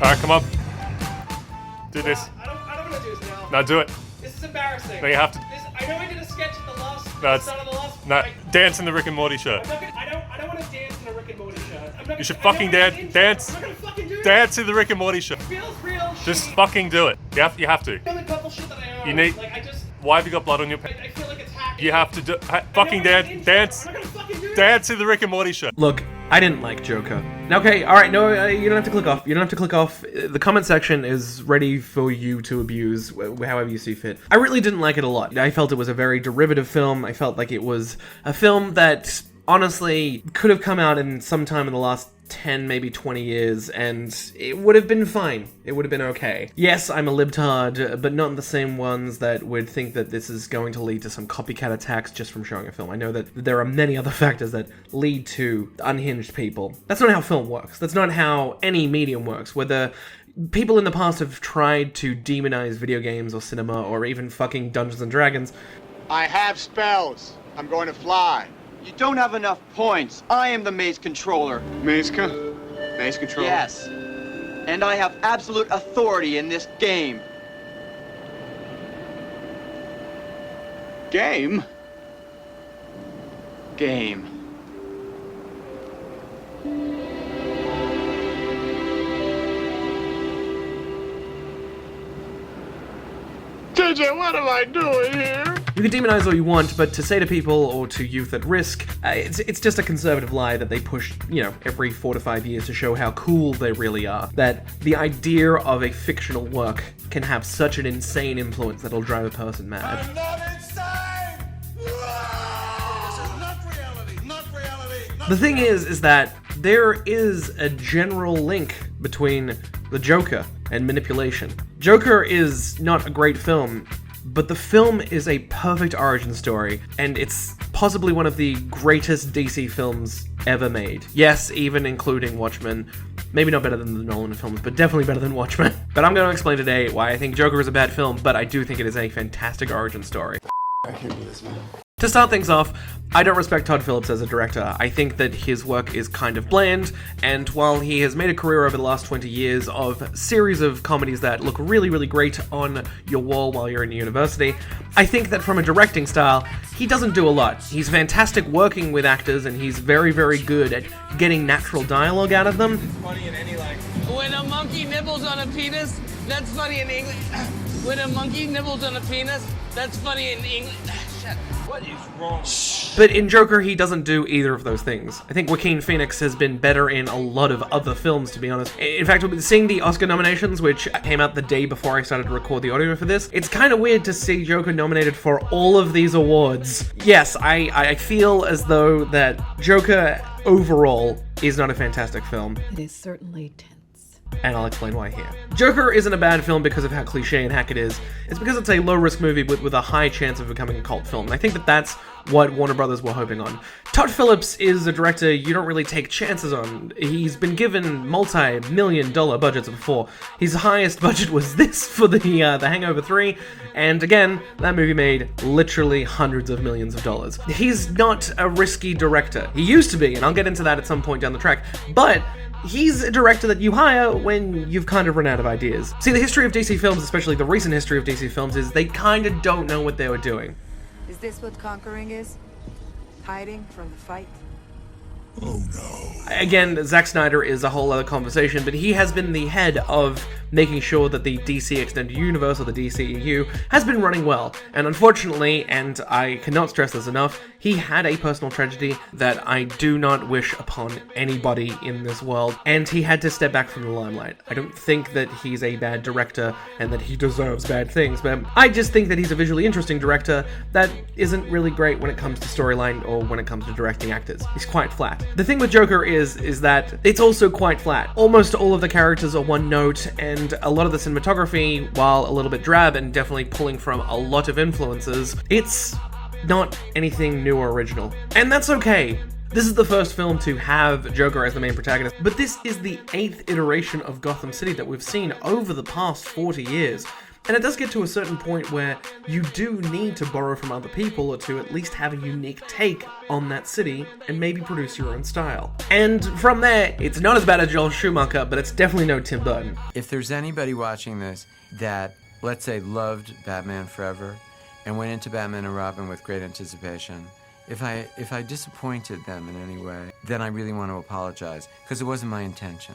Alright, come on. Do this. I don't want to do this now. No, do it. This is embarrassing. No, you have to. I know I did a sketch at the last. No, it's start of the last. no. Dance in the Rick and Morty shirt. I don't want to dance in a Rick and Morty shirt. You should fucking dance. I'm not gonna fucking do that. Dance in the Rick and Morty shirt. It feels real. Just shitty. fucking do it. You have to. The couple shit that I own. You need. Like I just. Why have you got blood on your pants? I feel like it's hacking. You have to do. Fucking dance. I'm not gonna fucking do Dance in the Rick and Morty shirt. Look, I didn't like Joker. Okay, alright, no, you don't have to click off. You don't have to click off. The comment section is ready for you to abuse however you see fit. I really didn't like it a lot. I felt it was a very derivative film. I felt like it was a film that, honestly, could have come out in some time in the last 10, maybe 20 years, and it would have been fine. It would have been okay. Yes, I'm a libtard, but not the same ones that would think that this is going to lead to some copycat attacks just from showing a film. I know that there are many other factors that lead to unhinged people. That's not how film works. That's not how any medium works. Whether people in the past have tried to demonize video games or cinema or even fucking Dungeons and Dragons. I have spells. I'm going to fly. You don't have enough points. I am the maze controller. Maze controller? Yes. And I have absolute authority in this game. Game? Game. JJ, what am I doing here? You can demonize all you want, but to say to people or to youth at risk, it's just a conservative lie that they push, every 4 to 5 years to show how cool they really are. That the idea of a fictional work can have such an insane influence that it'll drive a person mad. I'm not insane! This is not reality, not reality, not The thing is that there is a general link between the Joker and manipulation. Joker is not a great film, but the film is a perfect origin story, and it's possibly one of the greatest DC films ever made. Yes, even including Watchmen. Maybe not better than the Nolan films, but definitely better than Watchmen. But I'm going to explain today why I think Joker is a bad film, but I do think it is a fantastic origin story. I can't do this, man. To start things off, I don't respect Todd Phillips as a director. I think that his work is kind of bland, and while he has made a career over the last 20 years of series of comedies that look really, really great on your wall while you're in university, I think that from a directing style, he doesn't do a lot. He's fantastic working with actors, and he's very, very good at getting natural dialogue out of them. It's funny in any language. When a monkey nibbles on a penis, that's funny in English. When a monkey nibbles on a penis, that's funny in English. Shut. What is wrong? But in Joker, he doesn't do either of those things. I think Joaquin Phoenix has been better in a lot of other films, to be honest. In fact, seeing the Oscar nominations, which came out the day before I started to record the audio for this, it's kind of weird to see Joker nominated for all of these awards. Yes, I feel as though that Joker overall is not a fantastic film. It is certainly tense. And I'll explain why here. Joker isn't a bad film because of how cliche and hack it is. It's because it's a low-risk movie with a high chance of becoming a cult film. And I think that that's what Warner Brothers were hoping on. Todd Phillips is a director you don't really take chances on. He's been given multi-million-dollar budgets before. His highest budget was this for the Hangover 3, and again, that movie made literally hundreds of millions of dollars. He's not a risky director. He used to be, and I'll get into that at some point down the track, but he's a director that you hire when you've kind of run out of ideas. See, the history of DC films, especially the recent history of DC films, is they kind of don't know what they were doing. Is this what conquering is? Hiding from the fight? Oh no. Again, Zack Snyder is a whole other conversation, but he has been the head of making sure that the DC Extended Universe, or the DCEU, has been running well. And unfortunately, and I cannot stress this enough, he had a personal tragedy that I do not wish upon anybody in this world, and he had to step back from the limelight. I don't think that he's a bad director and that he deserves bad things, but I just think that he's a visually interesting director that isn't really great when it comes to storyline or when it comes to directing actors. He's quite flat. The thing with Joker is that it's also quite flat. Almost all of the characters are one note, and a lot of the cinematography, while a little bit drab and definitely pulling from a lot of influences, it's not anything new or original. And that's okay. This is the first film to have Joker as the main protagonist, but this is the 8th iteration of Gotham City that we've seen over the past 40 years. And it does get to a certain point where you do need to borrow from other people or to at least have a unique take on that city and maybe produce your own style. And from there, it's not as bad as Joel Schumacher, but it's definitely no Tim Burton. If there's anybody watching this that, let's say, loved Batman Forever and went into Batman and Robin with great anticipation, if I disappointed them in any way, then I really want to apologize, because it wasn't my intention.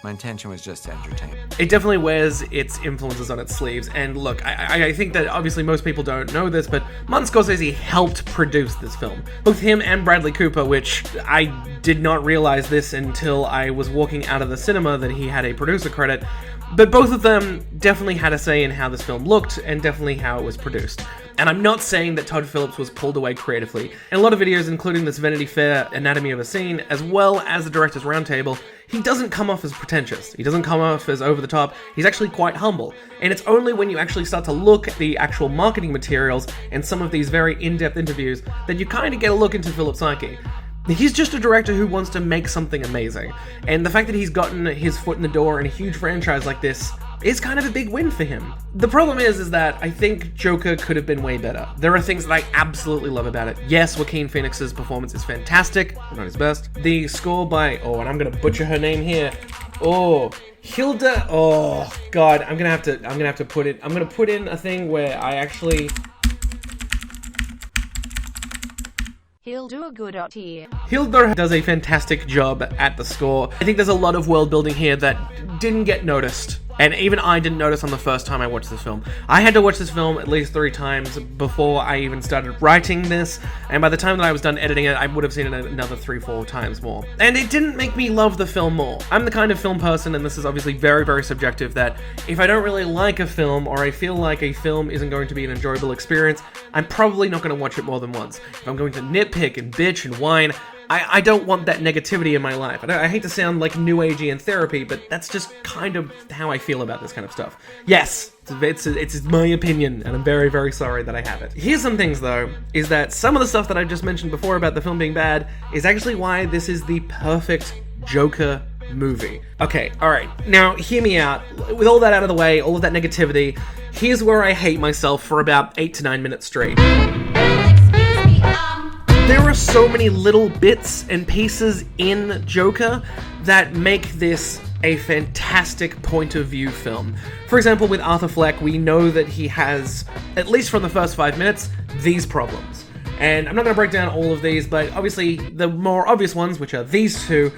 My intention was just to entertain. It definitely wears its influences on its sleeves, and look, I think that obviously most people don't know this, but Martin Scorsese helped produce this film. Both him and Bradley Cooper, which I did not realize this until I was walking out of the cinema that he had a producer credit, but both of them definitely had a say in how this film looked and definitely how it was produced. And I'm not saying that Todd Phillips was pulled away creatively. In a lot of videos, including this Vanity Fair Anatomy of a Scene, as well as the Director's Roundtable, he doesn't come off as pretentious. He doesn't come off as over the top. He's actually quite humble. And it's only when you actually start to look at the actual marketing materials and some of these very in-depth interviews that you kind of get a look into Phillips' psyche. He's just a director who wants to make something amazing. And the fact that he's gotten his foot in the door in a huge franchise like this is kind of a big win for him. The problem is that I think Joker could have been way better. There are things that I absolutely love about it. Yes, Joaquin Phoenix's performance is fantastic, but not his best. The score by, and I'm gonna butcher her name here. Hilda, God, I'm gonna have to put it, I'm gonna put in a thing where I actually... Hilda does a fantastic job at the score. I think there's a lot of world building here that didn't get noticed. And even I didn't notice on the first time I watched this film. I had to watch this film at least 3 times before I even started writing this, and by the time that I was done editing it, I would have seen it another 3-4 times more. And it didn't make me love the film more. I'm the kind of film person, and this is obviously very, very subjective, that if I don't really like a film, or I feel like a film isn't going to be an enjoyable experience, I'm probably not going to watch it more than once. If I'm going to nitpick and bitch and whine, I don't want that negativity in my life. I hate to sound like new agey in therapy, but that's just kind of how I feel about this kind of stuff. Yes, it's my opinion, and I'm very, very sorry that I have it. Here's some things, though, is that some of the stuff that I just mentioned before about the film being bad is actually why this is the perfect Joker movie. Okay, alright, now hear me out. With all that out of the way, all of that negativity, here's where I hate myself for about 8 to 9 minutes straight. There are so many little bits and pieces in Joker that make this a fantastic point of view film. For example, with Arthur Fleck, we know that he has, at least from the first 5 minutes, these problems. And I'm not going to break down all of these, but obviously the more obvious ones, which are these two,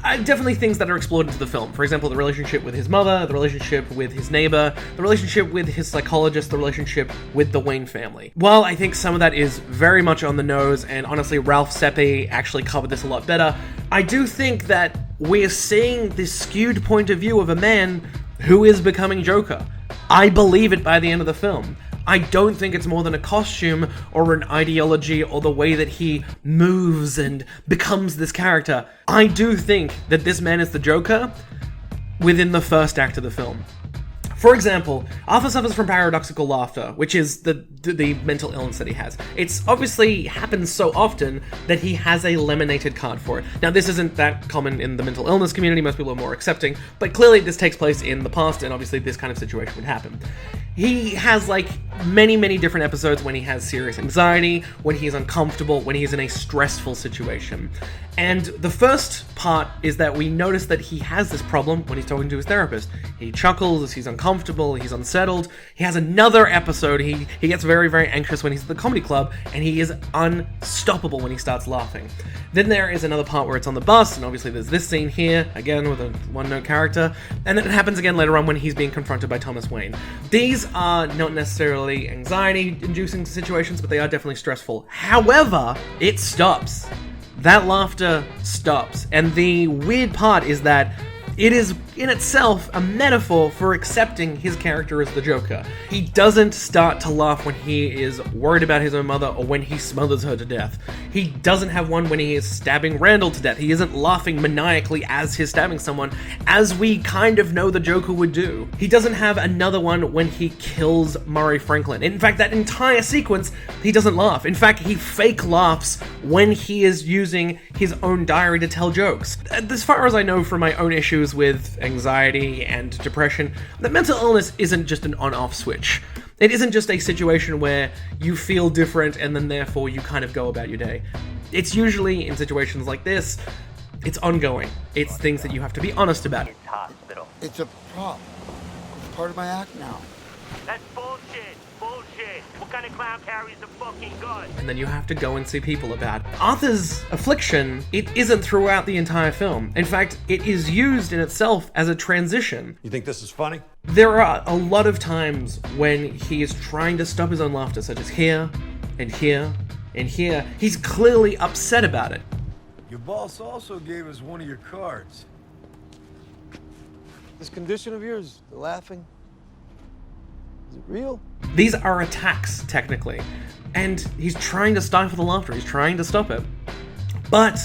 are definitely things that are explored into the film. For example, the relationship with his mother, the relationship with his neighbor, the relationship with his psychologist, the relationship with the Wayne family. While I think some of that is very much on the nose, and honestly Ralph Sepe actually covered this a lot better, I do think that we're seeing this skewed point of view of a man who is becoming Joker. I believe it by the end of the film. I don't think it's more than a costume or an ideology or the way that he moves and becomes this character. I do think that this man is the Joker within the first act of the film. For example, Arthur suffers from paradoxical laughter, which is the mental illness that he has. It's obviously happens so often that he has a laminated card for it. Now, this isn't that common in the mental illness community, most people are more accepting, but clearly this takes place in the past, and obviously this kind of situation would happen. He has, like, many, many different episodes when he has serious anxiety, when he's uncomfortable, when he's in a stressful situation. And the first part is that we notice that he has this problem when he's talking to his therapist. He chuckles, he's uncomfortable, he's unsettled. He has another episode, he gets very, very anxious when he's at the comedy club, and he is unstoppable when he starts laughing. Then there is another part where it's on the bus, and obviously there's this scene here, again with a one-note character, and then it happens again later on when he's being confronted by Thomas Wayne. These are not necessarily anxiety-inducing situations, but they are definitely stressful. However, it stops. That laughter stops. And the weird part is that it is in itself a metaphor for accepting his character as the Joker. He doesn't start to laugh when he is worried about his own mother or when he smothers her to death. He doesn't have one when he is stabbing Randall to death. He isn't laughing maniacally as he's stabbing someone, as we kind of know the Joker would do. He doesn't have another one when he kills Murray Franklin. In fact, that entire sequence, he doesn't laugh. In fact, he fake laughs when he is using his own diary to tell jokes. As far as I know from my own issues with anxiety and depression, that mental illness isn't just an on-off switch. It isn't just a situation where you feel different and then therefore you kind of go about your day. It's usually, in situations like this, it's ongoing. It's things that you have to be honest about. Hospital. It's a prop. It's part of my act now. That's bullshit. Bullshit. What kind of clown carries a fucking gun? And then you have to go and see people about it. Arthur's affliction, it isn't throughout the entire film. In fact, it is used in itself as a transition. You think this is funny? There are a lot of times when he is trying to stop his own laughter, such as here, and here, and here. He's clearly upset about it. Your boss also gave us one of your cards. This condition of yours, the laughing, is it real? These are attacks, technically. And he's trying to stifle the laughter, he's trying to stop it. But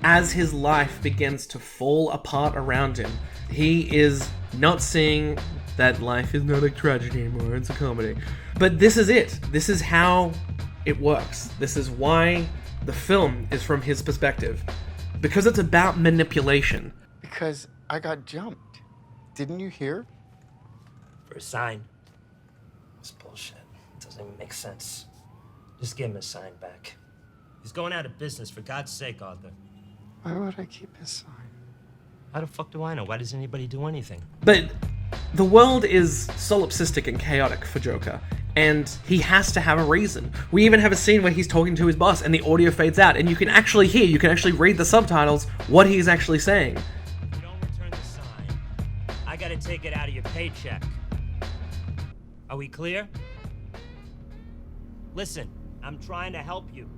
as his life begins to fall apart around him, he is not seeing that life is not a tragedy anymore, it's a comedy. But this is it. This is how it works. This is why the film is from his perspective. Because it's about manipulation. Because I got jumped. Didn't you hear? For a sign. It's bullshit. It doesn't even make sense. Just give him his sign back. He's going out of business, for God's sake, Arthur. Why would I keep his sign? How the fuck do I know? Why doesn't anybody do anything? But the world is solipsistic and chaotic for Joker, and he has to have a reason. We even have a scene where he's talking to his boss and the audio fades out, and you can actually hear, you can actually read the subtitles, what he's actually saying. If you don't return the sign, I gotta take it out of your paycheck. Are we clear? Listen, I'm trying to help you,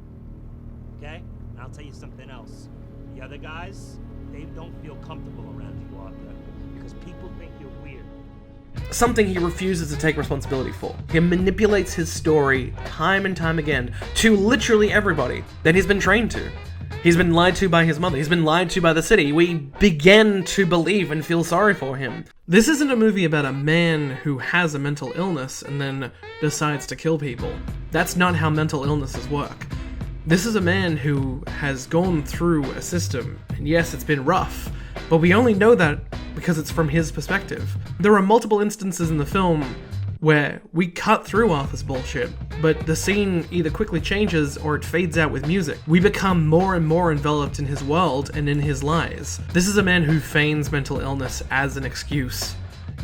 okay? And I'll tell you something else. The other guys, they don't feel comfortable around you, Arthur, because people think you're weird. Something he refuses to take responsibility for. He manipulates his story time and time again to literally everybody that he's been trained to. He's been lied to by his mother. He's been lied to by the city. We begin to believe and feel sorry for him. This isn't a movie about a man who has a mental illness and then decides to kill people. That's not how mental illnesses work. This is a man who has gone through a system, and yes, it's been rough, but we only know that because it's from his perspective. There are multiple instances in the film where we cut through Arthur's bullshit, but the scene either quickly changes or it fades out with music. We become more and more enveloped in his world and in his lies. This is a man who feigns mental illness as an excuse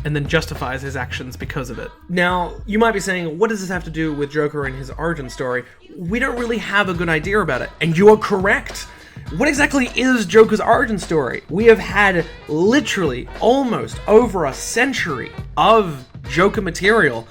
and then justifies his actions because of it. Now, you might be saying, what does this have to do with Joker and his origin story? We don't really have a good idea about it, and you are correct. What exactly is Joker's origin story? We have had literally almost over a century of Joker material.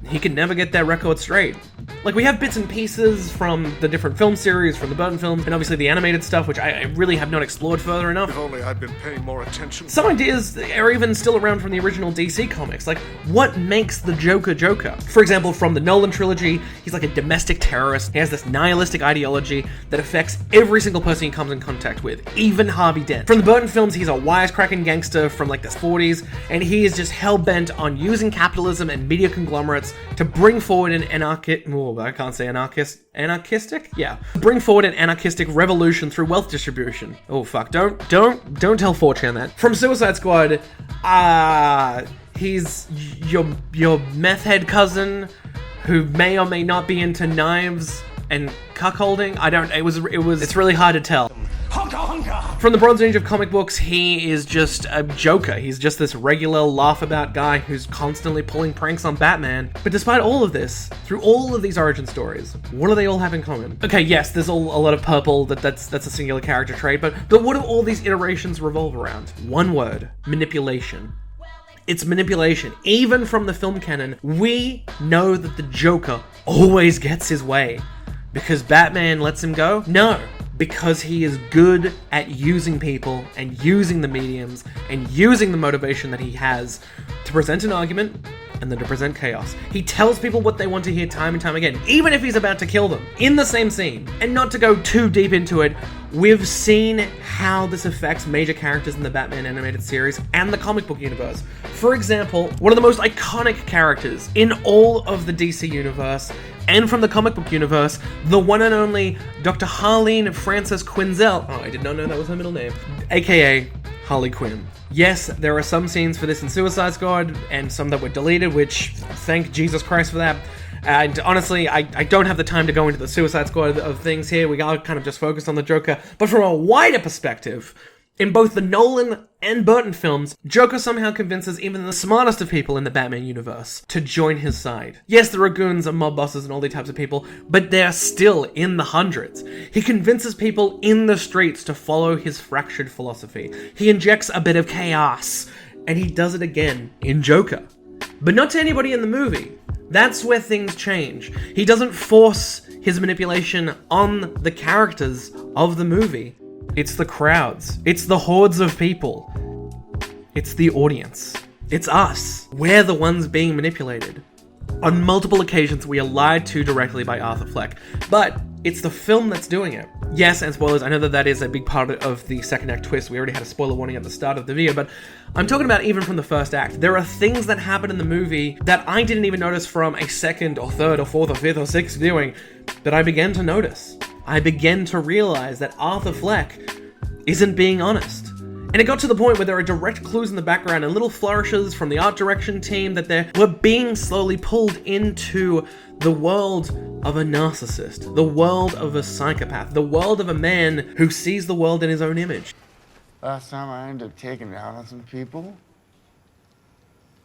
He can never get that record straight. Like, we have bits and pieces from the different film series, from the Burton films, and obviously the animated stuff, which I really have not explored further enough. If only I'd been paying more attention. Some ideas are even still around from the original DC comics, like what makes the Joker Joker? For example, from the Nolan trilogy, he's like a domestic terrorist. He has this nihilistic ideology that affects every single person he comes in contact with, even Harvey Dent. From the Burton films, he's a wisecracking gangster from like the 40s, and he is just hell-bent on using capitalism and media conglomerates to bring forward an anarchistic? Yeah. Bring forward an anarchistic revolution through wealth distribution. Oh fuck, don't tell 4chan that. From Suicide Squad, he's your meth head cousin who may or may not be into knives and cuckolding. It's really hard to tell. From the Bronze Age of comic books, he is just a joker. He's just this regular laugh-about guy who's constantly pulling pranks on Batman. But despite all of this, through all of these origin stories, what do they all have in common? Okay, yes, there's a lot of purple, that's a singular character trait, but what do all these iterations revolve around? One word: manipulation. It's manipulation. Even from the film canon, we know that the Joker always gets his way. Because Batman lets him go? No. Because he is good at using people and using the mediums and using the motivation that he has to present an argument and then to present chaos. He tells people what they want to hear time and time again, even if he's about to kill them, in the same scene. And not to go too deep into it, we've seen how this affects major characters in the Batman animated series and the comic book universe. For example, one of the most iconic characters in all of the DC universe and from the comic book universe, the one and only Dr. Harleen Frances Quinzel. Oh, I did not know that was her middle name. AKA Harley Quinn. Yes, there are some scenes for this in Suicide Squad, and some that were deleted, which, thank Jesus Christ for that. And honestly, I don't have the time to go into the Suicide Squad of things here. We are kind of just focused on the Joker. But from a wider perspective, in both the Nolan and Burton films, Joker somehow convinces even the smartest of people in the Batman universe to join his side. Yes, there are goons and mob bosses and all these types of people, but they're still in the hundreds. He convinces people in the streets to follow his fractured philosophy. He injects a bit of chaos, and he does it again in Joker. But not to anybody in the movie. That's where things change. He doesn't force his manipulation on the characters of the movie. It's the crowds. It's the hordes of people. It's the audience. It's us. We're the ones being manipulated. On multiple occasions, we are lied to directly by Arthur Fleck, but it's the film that's doing it. Yes, and spoilers, I know that is a big part of the second act twist. We already had a spoiler warning at the start of the video, but I'm talking about even from the first act. There are things that happen in the movie that I didn't even notice from a second or third or fourth or fifth or sixth viewing that I began to notice. I began to realize that Arthur Fleck isn't being honest. And it got to the point where there are direct clues in the background and little flourishes from the art direction team that they were being slowly pulled into the world of a narcissist, the world of a psychopath, the world of a man who sees the world in his own image. Last time I ended up taking it out on some people,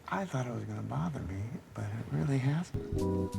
I thought it was going to bother me, but it really hasn't.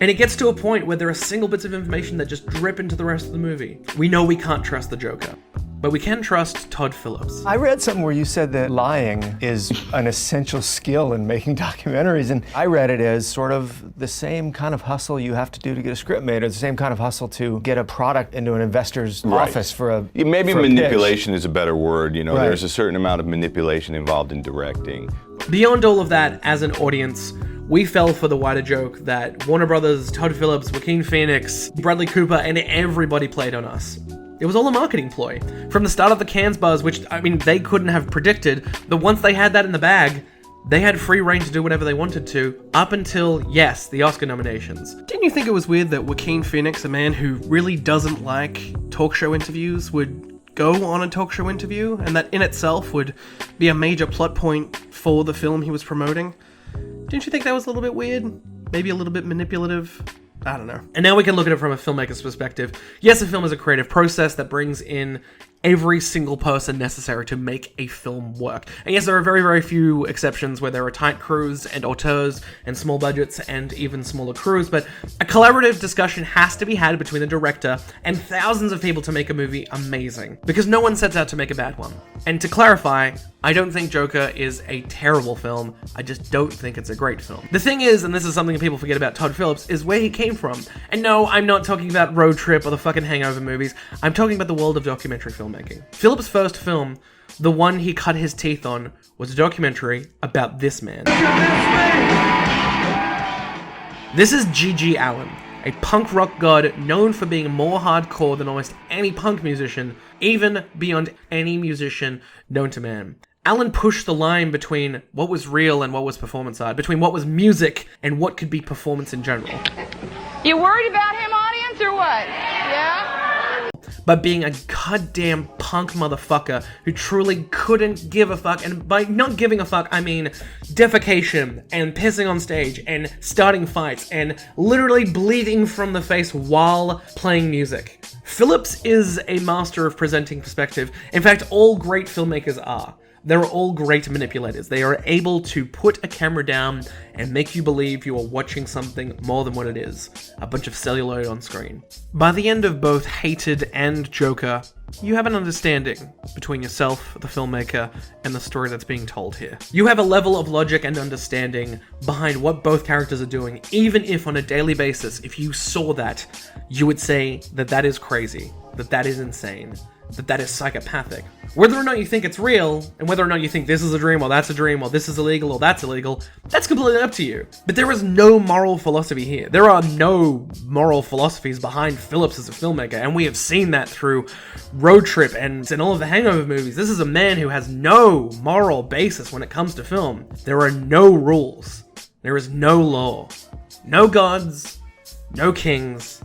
And it gets to a point where there are single bits of information that just drip into the rest of the movie. We know we can't trust the Joker, but we can trust Todd Phillips. I read something where you said that lying is an essential skill in making documentaries, and I read it as sort of the same kind of hustle you have to do to get a script made, or the same kind of hustle to get a product into an investor's office for a maybe for a manipulation pitch. is a better word. You know, Right. There's a certain amount of manipulation involved in directing. Beyond all of that, as an audience, we fell for the wider joke that Warner Brothers, Todd Phillips, Joaquin Phoenix, Bradley Cooper, and everybody played on us. It was all a marketing ploy. From the start of the Cannes buzz, which, I mean, they couldn't have predicted, but once they had that in the bag, they had free reign to do whatever they wanted to, up until, yes, the Oscar nominations. Didn't you think it was weird that Joaquin Phoenix, a man who really doesn't like talk show interviews, would go on a talk show interview, and that in itself would be a major plot point for the film he was promoting? Didn't you think that was a little bit weird? Maybe a little bit manipulative? I don't know. And now we can look at it from a filmmaker's perspective. Yes, a film is a creative process that brings in every single person necessary to make a film work. And yes, there are very, very few exceptions where there are tight crews and auteurs and small budgets and even smaller crews, but a collaborative discussion has to be had between the director and thousands of people to make a movie amazing, because no one sets out to make a bad one. And to clarify, I don't think Joker is a terrible film, I just don't think it's a great film. The thing is, and this is something people forget about Todd Phillips, is where he came from. And no, I'm not talking about Road Trip or the fucking Hangover movies, I'm talking about the world of documentary filmmaking. Phillips' first film, the one he cut his teeth on, was a documentary about this man. This is G.G. Allin, a punk rock god known for being more hardcore than almost any punk musician, even beyond any musician known to man. Allin pushed the line between what was real and what was performance art, between what was music and what could be performance in general. You worried about him, audience, or what? Yeah? But being a goddamn punk motherfucker who truly couldn't give a fuck, and by not giving a fuck, I mean defecation and pissing on stage and starting fights and literally bleeding from the face while playing music. Phillips is a master of presenting perspective. In fact, all great filmmakers are. They're all great manipulators. They are able to put a camera down and make you believe you are watching something more than what it is. A bunch of celluloid on screen. By the end of both Hated and Joker, you have an understanding between yourself, the filmmaker, and the story that's being told here. You have a level of logic and understanding behind what both characters are doing, even if on a daily basis, if you saw that, you would say that that is crazy, that that is insane, that that is psychopathic. Whether or not you think it's real, and whether or not you think this is a dream, or that's a dream, or this is illegal, or that's illegal, that's completely up to you. But there is no moral philosophy here. There are no moral philosophies behind Phillips as a filmmaker, and we have seen that through Road Trip and all of the Hangover movies. This is a man who has no moral basis when it comes to film. There are no rules. There is no law. No gods, no kings,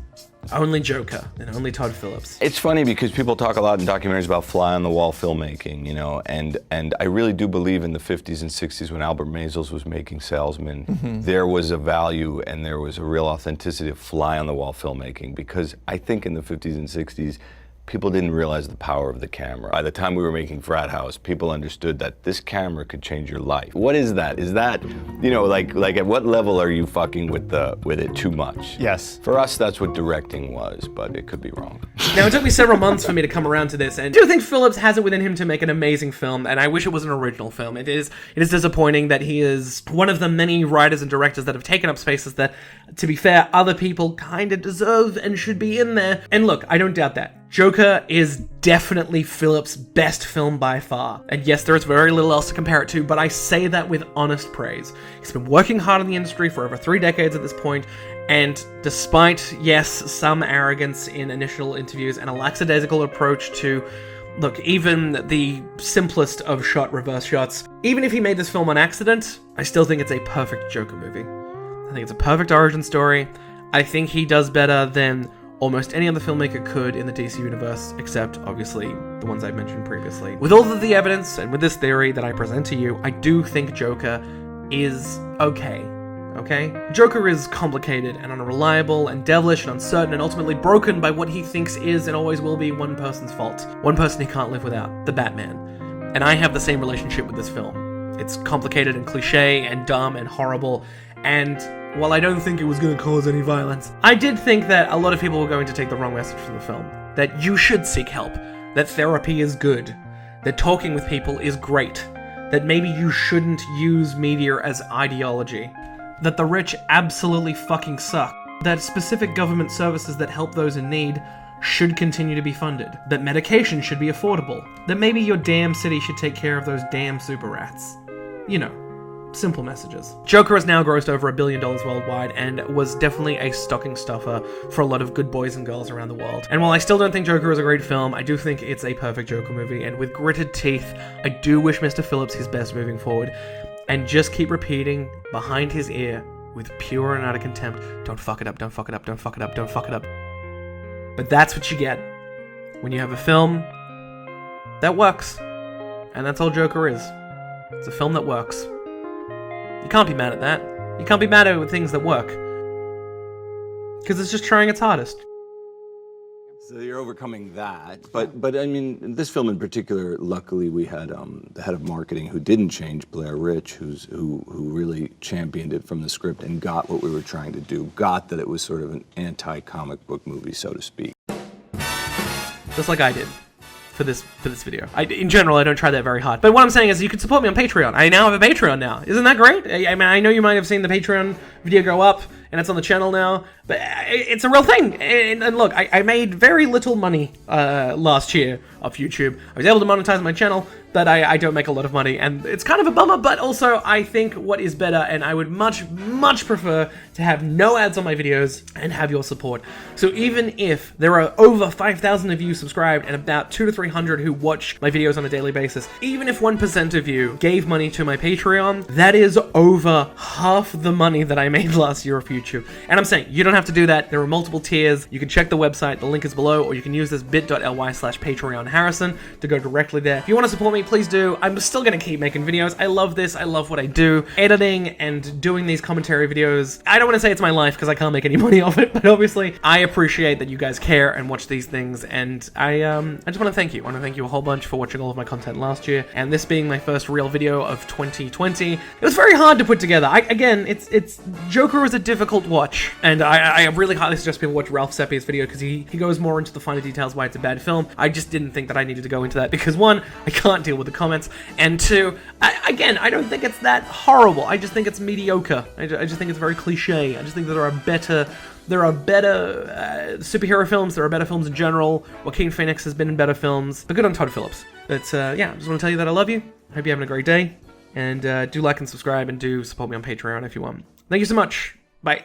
Only Joker and only Todd Phillips. It's funny because people talk a lot in documentaries about fly-on-the-wall filmmaking, you know, and I really do believe in the 50s and 60s when Albert Maysles was making Salesman, there was a value and there was a real authenticity of fly-on-the-wall filmmaking, because I think in the 50s and 60s, people didn't realize the power of the camera. By the time we were making Frat House, people understood that this camera could change your life. What is that? Is that, you know, like at what level are you fucking with it too much? Yes. For us, that's what directing was, but it could be wrong. Now, it took me several months for me to come around to this, and I do think Phillips has it within him to make an amazing film, and I wish it was an original film. It is disappointing that he is one of the many writers and directors that have taken up spaces that, to be fair, other people kind of deserve and should be in there. And look, I don't doubt that. Joker is definitely Phillips' best film by far. And yes, there is very little else to compare it to, but I say that with honest praise. He's been working hard in the industry for over 3 decades at this point, and despite, yes, some arrogance in initial interviews and a lackadaisical approach to, look, even the simplest of reverse shots, even if he made this film on accident, I still think it's a perfect Joker movie. I think it's a perfect origin story. I think he does better than almost any other filmmaker could in the DC universe, except, obviously, the ones I've mentioned previously. With all of the evidence, and with this theory that I present to you, I do think Joker is okay. Okay? Joker is complicated and unreliable and devilish and uncertain and ultimately broken by what he thinks is and always will be one person's fault. One person he can't live without, the Batman. And I have the same relationship with this film. It's complicated and cliche and dumb and horrible, and while I don't think it was going to cause any violence, I did think that a lot of people were going to take the wrong message from the film. That you should seek help. That therapy is good. That talking with people is great. That maybe you shouldn't use media as ideology. That the rich absolutely fucking suck. That specific government services that help those in need should continue to be funded. That medication should be affordable. That maybe your damn city should take care of those damn super rats. You know. Simple messages. Joker has now grossed over $1 billion worldwide and was definitely a stocking stuffer for a lot of good boys and girls around the world. And while I still don't think Joker is a great film, I do think it's a perfect Joker movie, and with gritted teeth, I do wish Mr. Phillips his best moving forward, and just keep repeating behind his ear with pure and utter contempt, don't fuck it up, don't fuck it up, don't fuck it up, don't fuck it up. But that's what you get when you have a film that works. And that's all Joker is. It's a film that works. You can't be mad at that. You can't be mad at things that work. Because it's just trying its hardest. So you're overcoming that, but I mean, this film in particular, luckily we had the head of marketing who didn't change, Blair Rich, who really championed it from the script and got what we were trying to do, got that it was sort of an anti-comic book movie, so to speak. Just like I did. For this video. In general, I don't try that very hard. But what I'm saying is you can support me on Patreon. I now have a Patreon now. Isn't that great? I mean, I know you might have seen the Patreon video go up, and it's on the channel now, but it's a real thing. And look, I made very little money last year off YouTube. I was able to monetize my channel, but I don't make a lot of money, and it's kind of a bummer, but also I think what is better, and I would much, much prefer to have no ads on my videos and have your support. So even if there are over 5,000 of you subscribed and about 200 to 300 who watch my videos on a daily basis, even if 1% of you gave money to my Patreon, that is over half the money that I made last year off YouTube. And I'm saying, you don't have to do that. There are multiple tiers. You can check the website, the link is below, or you can use this bit.ly/PatreonHarrison to go directly there. If you want to support me, please do. I'm still going to keep making videos. I love this. I love what I do. Editing and doing these commentary videos. I don't want to say it's my life because I can't make any money off it, but obviously I appreciate that you guys care and watch these things, and I just want to thank you. I want to thank you a whole bunch for watching all of my content last year, and this being my first real video of 2020. It was very hard to put together. Again, it's Joker is a difficult watch, and I really highly suggest people watch Ralph Seppi's video because he goes more into the finer details why it's a bad film. I just didn't think that I needed to go into that because one, I can't deal with the comments, and two, I don't think it's that horrible. I just think it's mediocre. I just think it's very cliche. I just think that there are better superhero films. There are better films in general. Joaquin Phoenix has been in better films. But good on Todd Phillips. But yeah, I just want to tell you that I love you. Hope you're having a great day. And do like and subscribe and do support me on Patreon if you want. Thank you so much. Bye.